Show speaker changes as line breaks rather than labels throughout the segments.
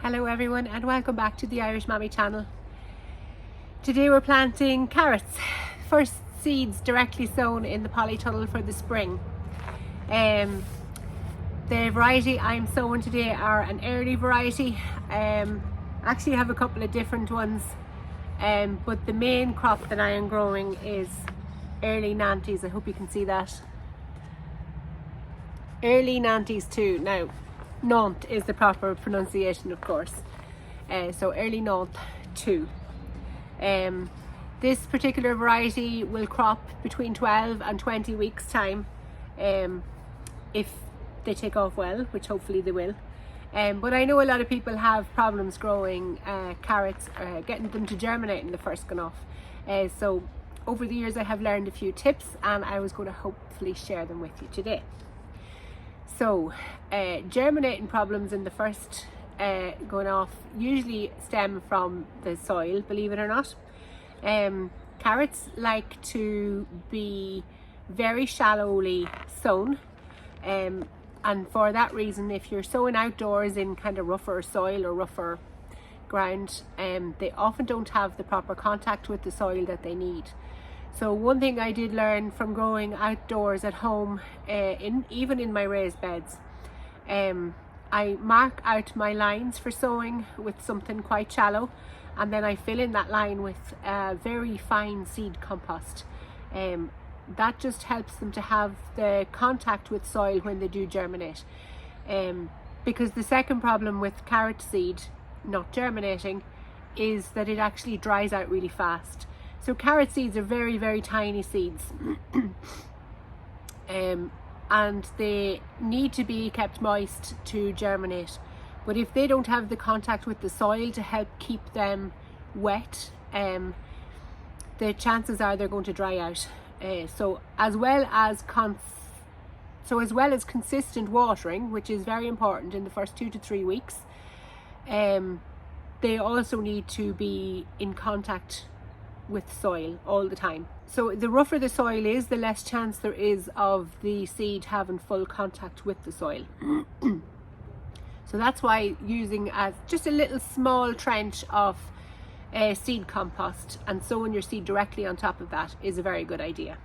Hello everyone and welcome back to the Irish Mammy channel. Today we're planting carrots, first seeds directly sown in the polytunnel for the spring. The variety I'm sowing today are an early variety. Actually I have a couple of different ones, but the main crop that I am growing is early Nantes. I hope you can see that. Early Nantes 2. Now, Nantes is the proper pronunciation, of course. So early Nantes 2. This particular variety will crop between 12 and 20 weeks time, if they take off well, which hopefully they will. But I know a lot of people have problems growing carrots, getting them to germinate in the first gone off. So over the years I have learned a few tips and I was going to hopefully share them with you today. So germinating problems in the first going off usually stem from the soil, believe it or not. Carrots like to be very shallowly sown, and for that reason, if you're sowing outdoors in kind of rougher soil or rougher ground, they often don't have the proper contact with the soil that they need. So one thing I did learn from growing outdoors at home, even in my raised beds, I mark out my lines for sowing with something quite shallow, and then I fill in that line with very fine seed compost. That just helps them to have the contact with soil when they do germinate. Because the second problem with carrot seed not germinating is that it actually dries out really fast. So carrot seeds are very, very tiny seeds. And they need to be kept moist to germinate. But if they don't have the contact with the soil to help keep them wet, the chances are they're going to dry out. So as well as consistent watering, which is very important in the first 2 to 3 weeks, they also need to be in contact with soil all the time. So the rougher the soil is, the less chance there is of the seed having full contact with the soil. So that's why using just a little small trench of seed compost and sowing your seed directly on top of that is a very good idea.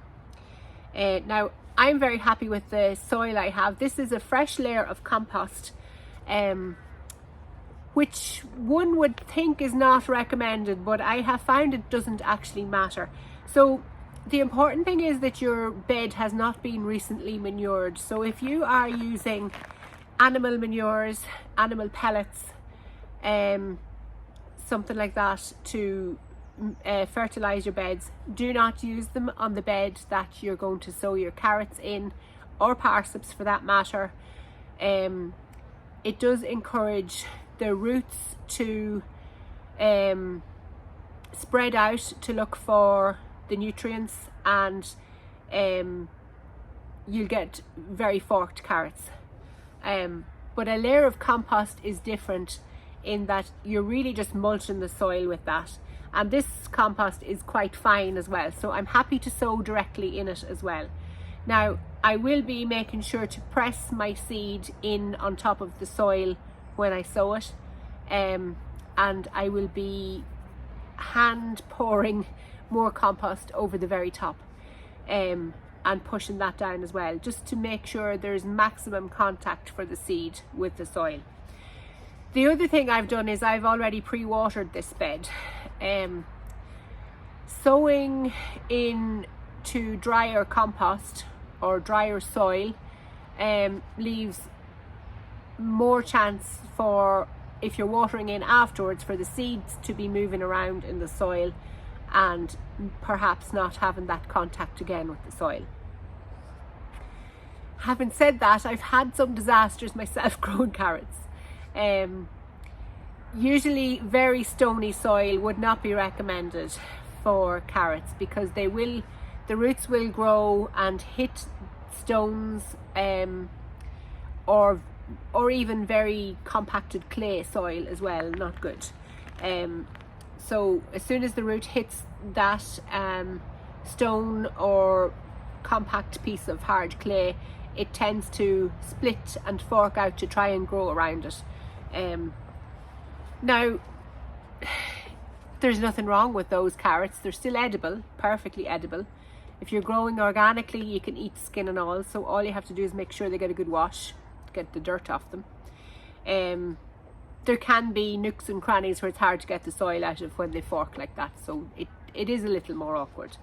Now I'm very happy with the soil I have. This is a fresh layer of compost, which one would think is not recommended, but I have found it doesn't actually matter. So the important thing is that your bed has not been recently manured. So if you are using animal manures, animal pellets, something like that to fertilize your beds, do not use them on the bed that you're going to sow your carrots in, or parsnips for that matter. It does encourage the roots to spread out to look for the nutrients, and you'll get very forked carrots. But a layer of compost is different in that you're really just mulching the soil with that, and this compost is quite fine as well, so I'm happy to sow directly in it as well. Now I will be making sure to press my seed in on top of the soil when I sow it, and I will be hand pouring more compost over the very top, and pushing that down as well, just to make sure there's maximum contact for the seed with the soil. The other thing I've done is I've already pre-watered this bed. Sowing into drier compost or drier soil leaves more chance for, if you're watering in afterwards, for the seeds to be moving around in the soil and perhaps not having that contact again with the soil. Having said that, I've had some disasters myself growing carrots. Usually very stony soil would not be recommended for carrots, because the roots will grow and hit stones, or even very compacted clay soil as well, not good. So as soon as the root hits that stone or compact piece of hard clay, it tends to split and fork out to try and grow around it. Now, there's nothing wrong with those carrots. They're still edible, perfectly edible. If you're growing organically, you can eat skin and all, so all you have to do is make sure they get a good wash, get the dirt off them. There can be nooks and crannies where it's hard to get the soil out of when they fork like that, so it is a little more awkward.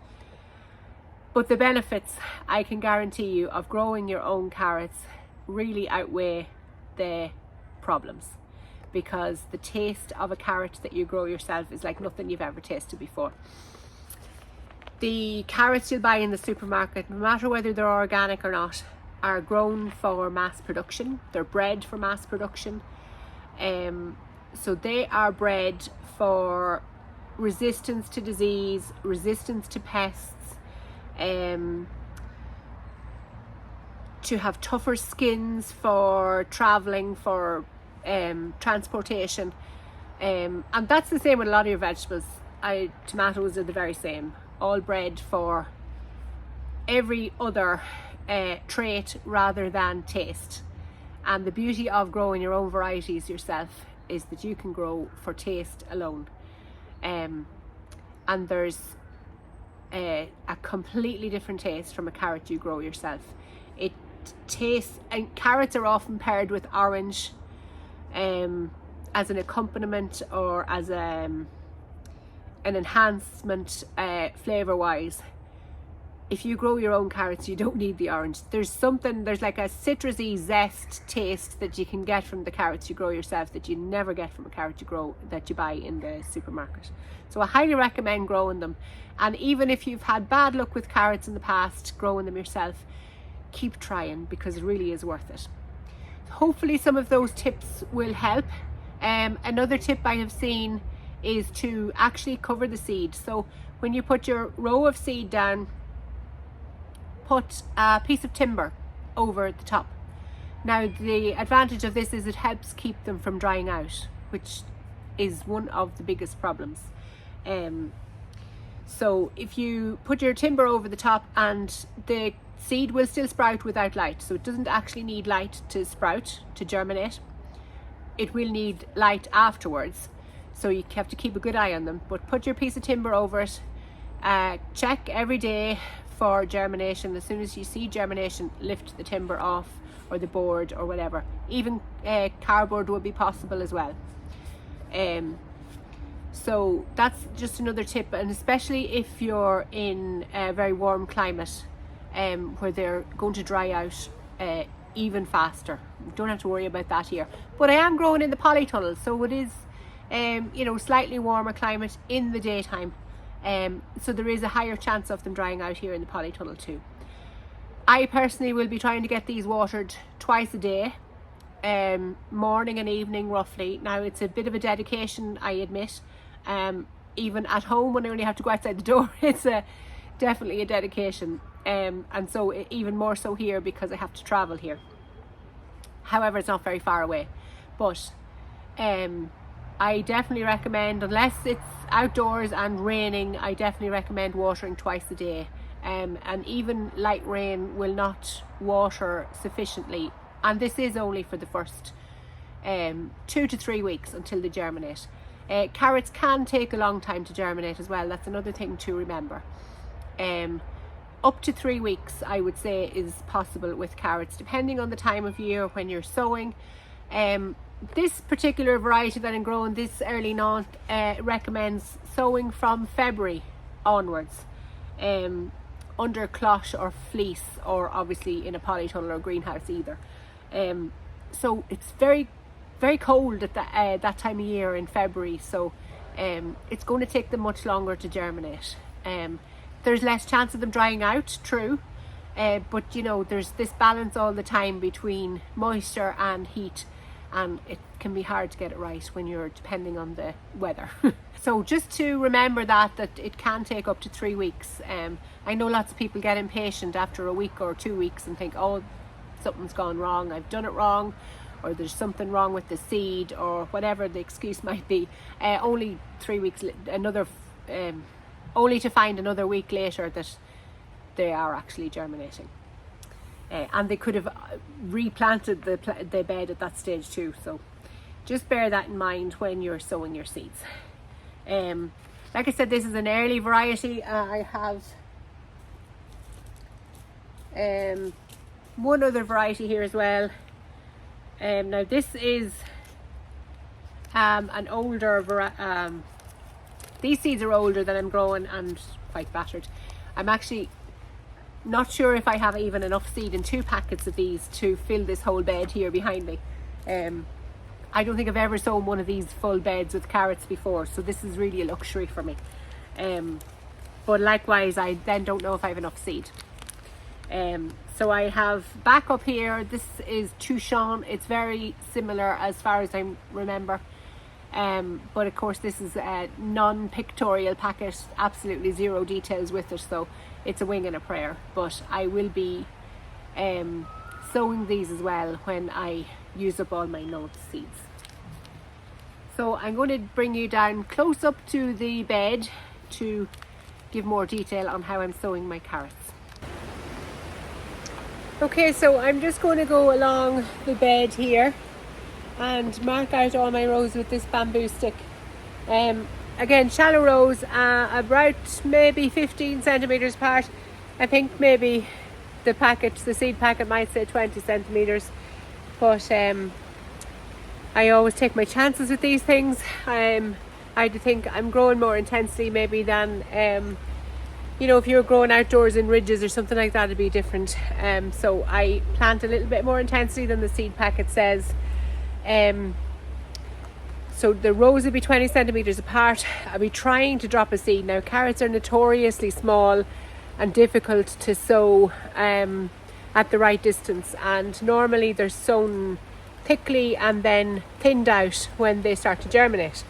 But the benefits, I can guarantee you, of growing your own carrots really outweigh the problems, because the taste of a carrot that you grow yourself is like nothing you've ever tasted before. The carrots you'll buy in the supermarket, no matter whether they're organic or not, are grown for mass production. They're bred for mass production. So they are bred for resistance to disease, resistance to pests, to have tougher skins for traveling, for transportation, and that's the same with a lot of your vegetables. Tomatoes are the very same, all bred for every other trait rather than taste. And the beauty of growing your own varieties yourself is that you can grow for taste alone, and there's a completely different taste from a carrot you grow yourself. It tastes, and carrots are often paired with orange as an accompaniment or as an enhancement flavour wise. If you grow your own carrots, you don't need the orange. There's like a citrusy zest taste that you can get from the carrots you grow yourself that you never get from a carrot that you buy in the supermarket. So I highly recommend growing them. And even if you've had bad luck with carrots in the past, growing them yourself, keep trying, because it really is worth it. Hopefully some of those tips will help. Another tip I have seen is to actually cover the seed. So when you put your row of seed down, put a piece of timber over the top. Now the advantage of this is it helps keep them from drying out, which is one of the biggest problems. So if you put your timber over the top, and the seed will still sprout without light, so it doesn't actually need light to sprout, to germinate. It will need light afterwards, so you have to keep a good eye on them. But put your piece of timber over it, check every day for germination. As soon as you see germination, lift the timber off, or the board, or whatever. Even cardboard would be possible as well. So that's just another tip, and especially if you're in a very warm climate where they're going to dry out even faster. Don't have to worry about that here. But I am growing in the polytunnel, so it is slightly warmer climate in the daytime. So there is a higher chance of them drying out here in the polytunnel too. I personally will be trying to get these watered twice a day, morning and evening roughly. Now it's a bit of a dedication, I admit. Even at home when I only have to go outside the door, it's definitely a dedication. And so even more so here because I have to travel here. However, it's not very far away. But I definitely recommend, unless it's outdoors and raining, I definitely recommend watering twice a day. And even light rain will not water sufficiently. And this is only for the first 2 to 3 weeks until they germinate. Carrots can take a long time to germinate as well. That's another thing to remember. Up to 3 weeks, I would say, is possible with carrots, depending on the time of year when you're sowing. This particular variety that I'm growing, this early Nantes, recommends sowing from February onwards, under cloche or fleece, or obviously in a polytunnel or greenhouse either. So it's very, very cold at that time of year in February, so it's going to take them much longer to germinate. There's less chance of them drying out, true, but there's this balance all the time between moisture and heat, and it can be hard to get it right when you're depending on the weather. So just to remember that it can take up to 3 weeks. I know lots of people get impatient after a week or 2 weeks and think, oh, something's gone wrong, I've done it wrong, or there's something wrong with the seed, or whatever the excuse might be. Only 3 weeks, only to find another week later that they are actually germinating. And they could have replanted the bed at that stage too. So just bear that in mind when you're sowing your seeds. Like I said, this is an early variety. I have one other variety here as well. Now this is an older these seeds are older than I'm growing and quite battered. I'm actually not sure if I have even enough seed in 2 packets of these to fill this whole bed here behind me. I don't think I've ever sown one of these full beds with carrots before, so this is really a luxury for me. But likewise, I then don't know if I have enough seed. So I have back up here, this is Touchon. It's very similar as far as I remember. But of course this is a non-pictorial packet, absolutely 0 details with it, so it's a wing and a prayer. But I will be sowing these as well when I use up all my note seeds. So I'm going to bring you down close up to the bed to give more detail on how I'm sowing my carrots. Okay, so I'm just going to go along the bed here and mark out all my rows with this bamboo stick. Again, shallow rows, about maybe 15 centimeters apart. I think maybe the seed packet might say 20 centimeters, but I always take my chances with these things. I do think I'm growing more intensely maybe than you know, if you're growing outdoors in ridges or something like that, it'd be different. So I plant a little bit more intensely than the seed packet says. So the rows will be 20 centimeters apart. I'll be trying to drop a seed. Now, carrots are notoriously small and difficult to sow at the right distance, and normally they're sown thickly and then thinned out when they start to germinate.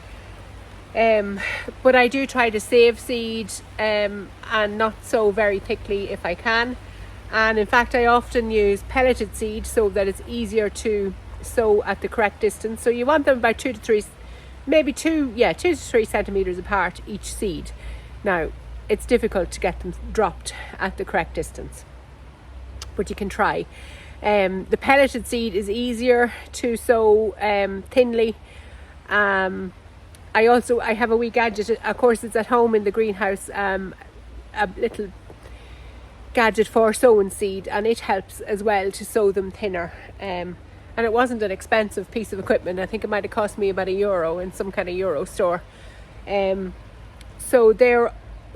But I do try to save seed and not sow very thickly if I can. And in fact, I often use pelleted seed so that it's easier to sow at the correct distance. So you want them about 2 to 3, maybe 2 to 3 centimeters apart each seed. Now, it's difficult to get them dropped at the correct distance, but you can try. The pelleted seed is easier to sow thinly. I have a wee gadget, of course it's at home in the greenhouse, a little gadget for sowing seed, and it helps as well to sow them thinner. And it wasn't an expensive piece of equipment. I think it might have cost me about €1 in some kind of Euro store. So there are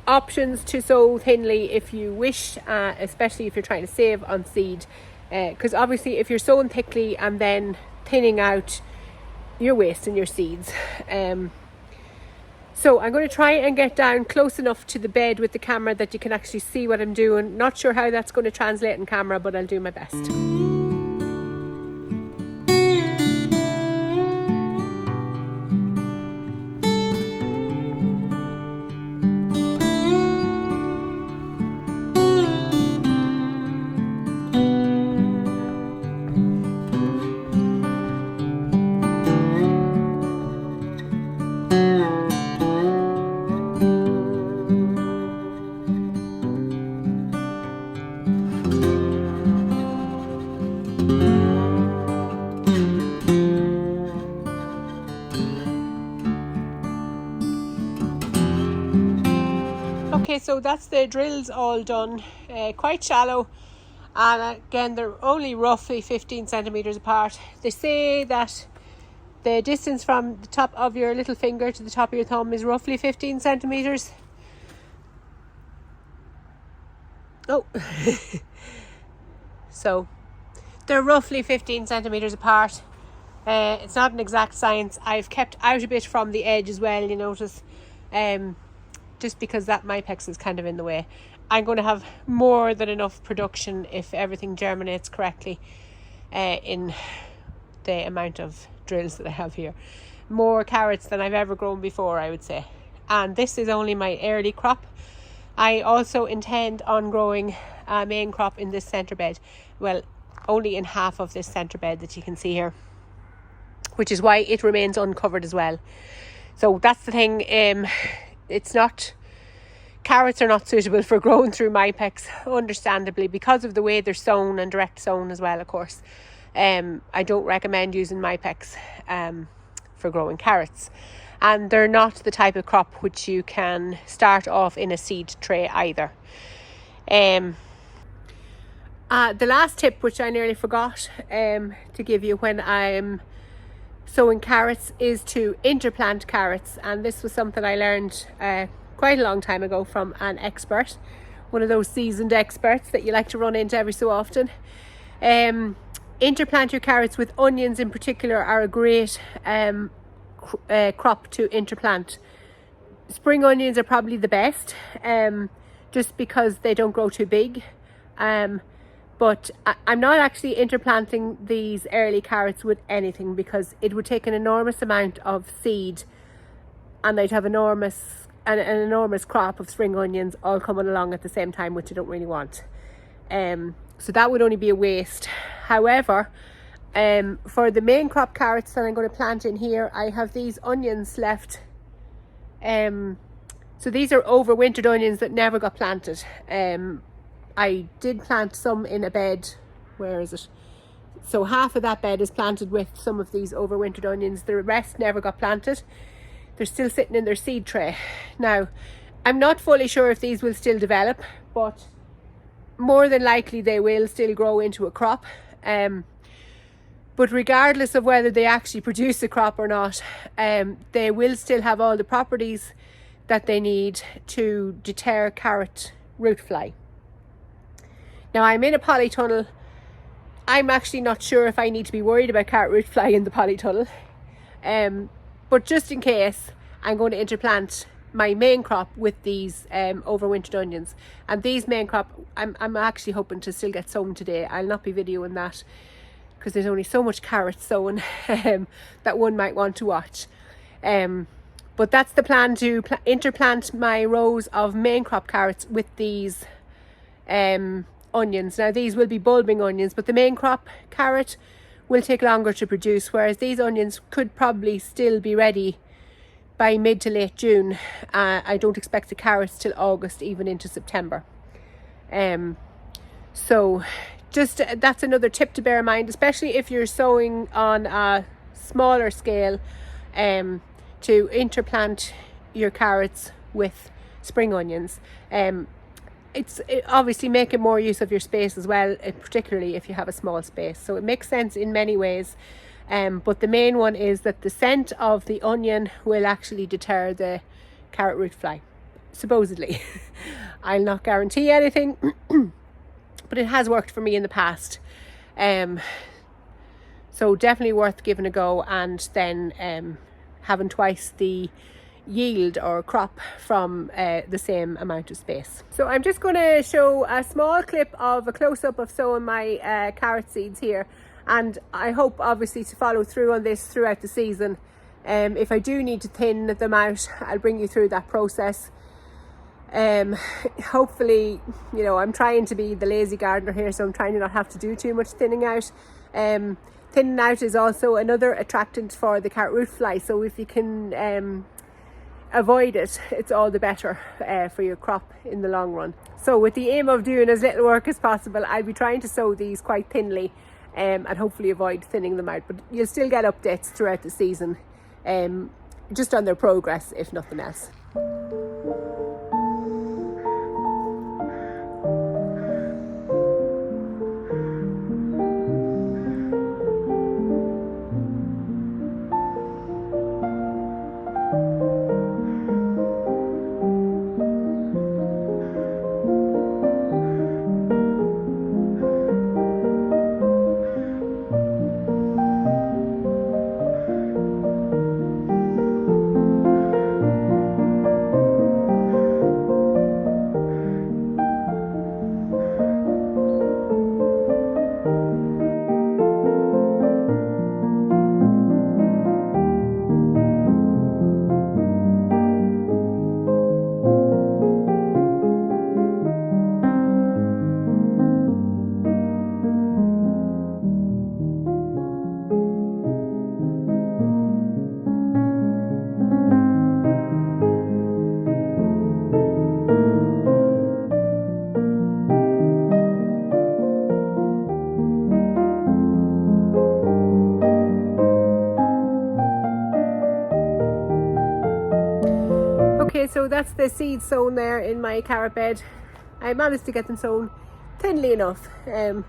options to sow thinly if you wish, especially if you're trying to save on seed, because obviously if you're sowing thickly and then thinning out, you're wasting your seeds. So I'm going to try and get down close enough to the bed with the camera that you can actually see what I'm doing. Not sure how that's going to translate in camera, but I'll do my best. Okay, so that's the drills all done, quite shallow, and again they're only roughly 15 centimeters apart. They say that the distance from the top of your little finger to the top of your thumb is roughly 15 centimeters. So they're roughly 15 centimeters apart. It's not an exact science. I've kept out a bit from the edge as well, you notice, just because that Mypex is kind of in the way. I'm going to have more than enough production if everything germinates correctly in the amount of drills that I have here. More carrots than I've ever grown before, I would say. And this is only my early crop. I also intend on growing a main crop in this centre bed. Well, only in half of this centre bed that you can see here, which is why it remains uncovered as well. So that's the thing. Carrots are not suitable for growing through Mypex, understandably, because of the way they're sown and direct sown as well, of course. I don't recommend using Mypex. for growing carrots. And they're not the type of crop which you can start off in a seed tray either. The last tip, which I nearly forgot to give you when I'm sowing carrots, is to interplant carrots. And this was something I learned quite a long time ago from an expert, one of those seasoned experts that you like to run into every so often. Interplant your carrots with onions in particular are a great crop to interplant. Spring onions are probably the best, just because they don't grow too big. But I'm not actually interplanting these early carrots with anything, because it would take an enormous amount of seed, and they'd have an enormous crop of spring onions all coming along at the same time, which I don't really want. So that would only be a waste. However, for the main crop carrots that I'm going to plant in here, I have these onions left. So these are overwintered onions that never got planted. I did plant some in a bed. Where is it? So half of that bed is planted with some of these overwintered onions. The rest never got planted. They're still sitting in their seed tray. Now, I'm not fully sure if these will still develop, but more than likely they will still grow into a crop. But regardless of whether they actually produce a crop or not, they will still have all the properties that they need to deter carrot root fly. Now, I'm in a polytunnel. I'm actually not sure if I need to be worried about carrot root fly in the polytunnel. But just in case, I'm going to interplant my main crop with these overwintered onions. And these main crop, I'm actually hoping to still get sown today. I'll not be videoing that, because there's only so much carrot sown that one might want to watch. But that's the plan, to interplant my rows of main crop carrots with these onions. Now, these will be bulbing onions, but the main crop carrot will take longer to produce, whereas these onions could probably still be ready by mid to late June. I don't expect the carrots till August, even into September. So just that's another tip to bear in mind, especially if you're sowing on a smaller scale, to interplant your carrots with spring onions. It's obviously making more use of your space as well, particularly if you have a small space. So it makes sense in many ways. But the main one is that the scent of the onion will actually deter the carrot root fly, supposedly. I'll not guarantee anything, but it has worked for me in the past. So definitely worth giving a go, and then having twice the yield or crop from the same amount of space. So I'm just going to show a small clip of a close-up of sowing my carrot seeds here, and I hope obviously to follow through on this throughout the season. If I do need to thin them out, I'll bring you through that process. Hopefully, you know, I'm trying to be the lazy gardener here, so I'm trying to not have to do too much thinning out. Thinning out is also another attractant for the carrot root fly, so if you can avoid it, it's all the better for your crop in the long run. So with the aim of doing as little work as possible, I'll be trying to sow these quite thinly, and hopefully avoid thinning them out, but you'll still get updates throughout the season, just on their progress, if nothing else. Okay, so that's the seeds sown there in my carrot bed. I managed to get them sown thinly enough. I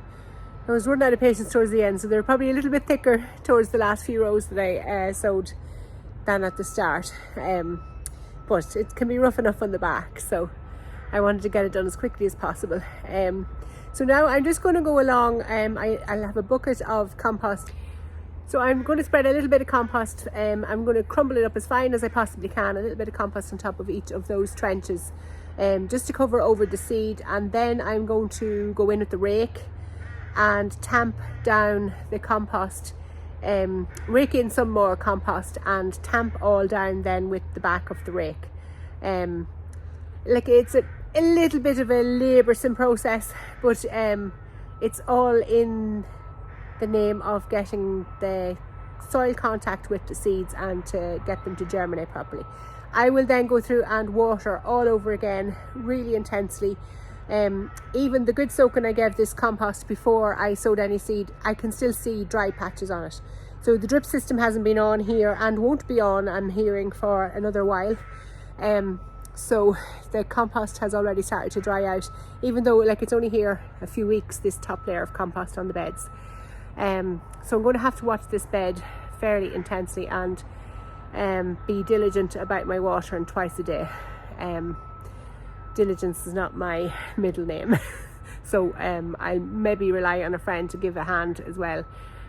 was running out of patience towards the end, so they're probably a little bit thicker towards the last few rows that I sowed than at the start. But it can be rough enough on the back, so I wanted to get it done as quickly as possible. So now I'm just going to go along. I'll have a bucket of compost. So I'm going to spread a little bit of compost. I'm going to crumble it up as fine as I possibly can, a little bit of compost on top of each of those trenches, just to cover over the seed. And then I'm going to go in with the rake and tamp down the compost, rake in some more compost and tamp all down then with the back of the rake. Like, it's a little bit of a laboursome process, but it's all in the name of getting the soil contact with the seeds and to get them to germinate properly. I will then go through and water all over again really intensely. Even the good soaking I gave this compost before I sowed any seed, I can still see dry patches on it. So the drip system hasn't been on here and won't be on, I'm hearing, for another while. So the compost has already started to dry out, even though like it's only here a few weeks, this top layer of compost on the beds. So I'm going to have to watch this bed fairly intensely and be diligent about my watering twice a day. Diligence is not my middle name. So I'll maybe rely on a friend to give a hand as well,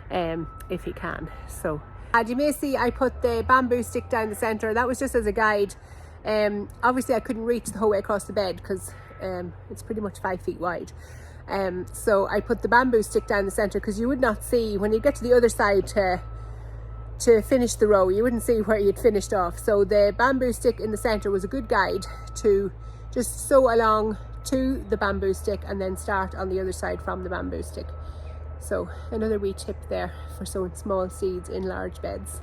if he can. So as you may see, I put the bamboo stick down the centre. That was just as a guide. Obviously I couldn't reach the whole way across the bed because it's pretty much 5 feet wide. So I put the bamboo stick down the centre because you would not see, when you get to the other side to finish the row, you wouldn't see where you'd finished off. So the bamboo stick in the centre was a good guide to just sew along to the bamboo stick and then start on the other side from the bamboo stick. So another wee tip there for sowing small seeds in large beds.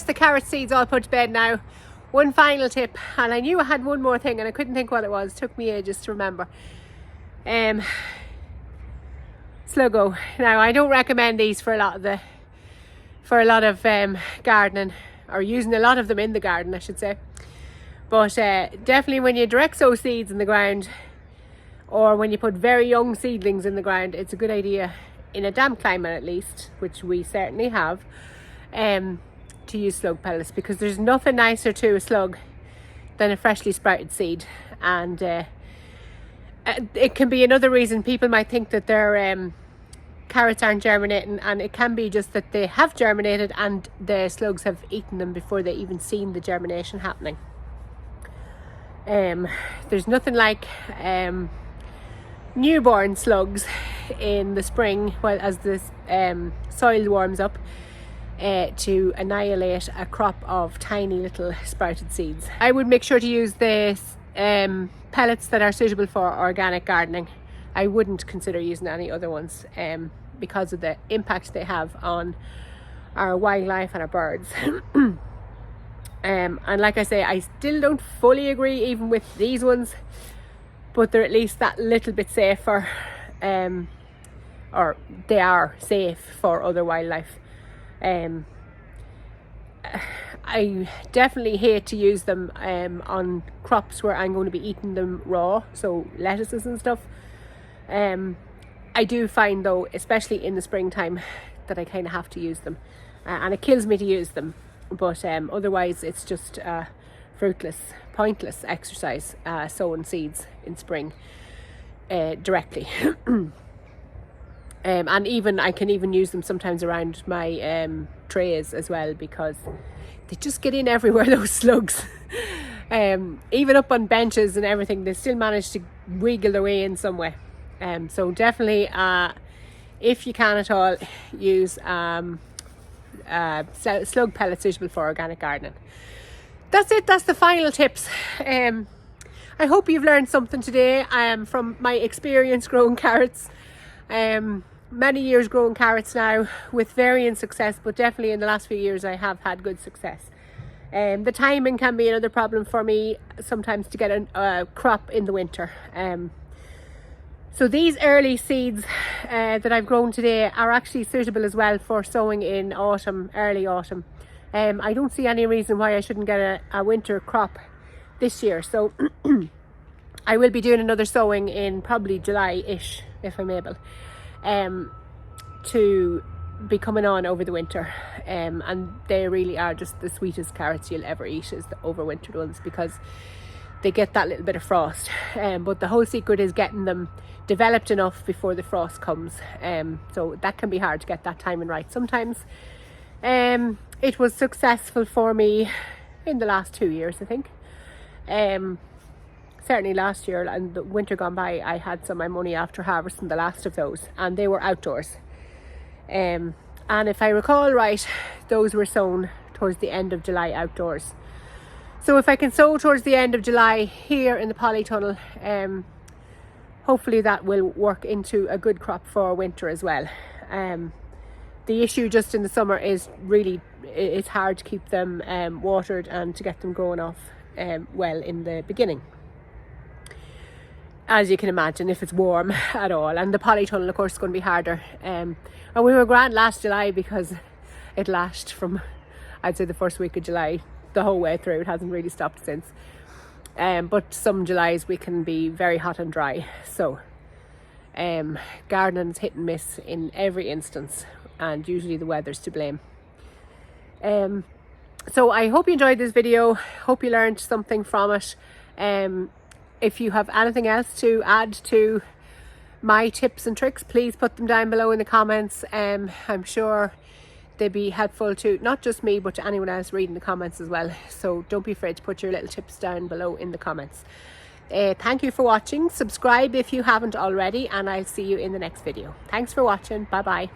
The carrot seeds all put to bed now. One final tip, and I knew I had one more thing and I couldn't think what it was. It took me ages to remember. Sluggo. Now I don't recommend these for a lot of gardening, or using a lot of them in the garden, I should say. But definitely when you direct sow seeds in the ground, or when you put very young seedlings in the ground, it's a good idea, in a damp climate at least, which we certainly have, to use slug pellets, because there's nothing nicer to a slug than a freshly sprouted seed. And it can be another reason people might think that their carrots aren't germinating, and it can be just that they have germinated and the slugs have eaten them before they even seen the germination happening. There's nothing like newborn slugs in the spring, well, as the soil warms up, to annihilate a crop of tiny little sprouted seeds. I would make sure to use the pellets that are suitable for organic gardening. I wouldn't consider using any other ones because of the impact they have on our wildlife and our birds. And like I say, I still don't fully agree even with these ones, but they're at least that little bit safer, or they are safe for other wildlife. I definitely hate to use them on crops where I'm going to be eating them raw, so lettuces and stuff. I do find though, especially in the springtime, that I kind of have to use them, and it kills me to use them. But otherwise it's just fruitless, pointless exercise, sowing seeds in spring directly. And even I can even use them sometimes around my trays as well, because they just get in everywhere, those slugs. Even up on benches and everything, they still manage to wiggle their way in some way. So definitely, if you can at all, use slug pellets suitable for organic gardening. That's it. That's the final tips. I hope you've learned something today from my experience growing carrots. Many years growing carrots now with varying success, but definitely in the last few years I have had good success. The timing can be another problem for me sometimes to get a crop in the winter. So these early seeds that I've grown today are actually suitable as well for sowing in autumn, early autumn. I don't see any reason why I shouldn't get a winter crop this year. So I will be doing another sowing in probably July-ish, if I'm able, to be coming on over the winter. And they really are just the sweetest carrots you'll ever eat, is the overwintered ones, because they get that little bit of frost. But the whole secret is getting them developed enough before the frost comes. So that can be hard to get that timing right sometimes. It was successful for me in the last 2 years, I think. Certainly last year and the winter gone by, I had some of my money after harvesting the last of those, and they were outdoors. And if I recall right, those were sown towards the end of July outdoors. So if I can sow towards the end of July here in the polytunnel, hopefully that will work into a good crop for winter as well. The issue just in the summer is really, it's hard to keep them watered and to get them growing off well in the beginning, as you can imagine, if it's warm at all. And the polytunnel of course is going to be harder. And we were grand last July because it lasted from, I'd say, the first week of July the whole way through. It hasn't really stopped since. But some Julys we can be very hot and dry, so gardening's hit and miss in every instance, and usually the weather's to blame. So I hope you enjoyed this video, hope you learned something from it. If you have anything else to add to my tips and tricks, please put them down below in the comments. I'm sure they'd be helpful to not just me, but to anyone else reading the comments as well. So don't be afraid to put your little tips down below in the comments. Thank you for watching. Subscribe if you haven't already, and I'll see you in the next video. Thanks for watching. Bye bye.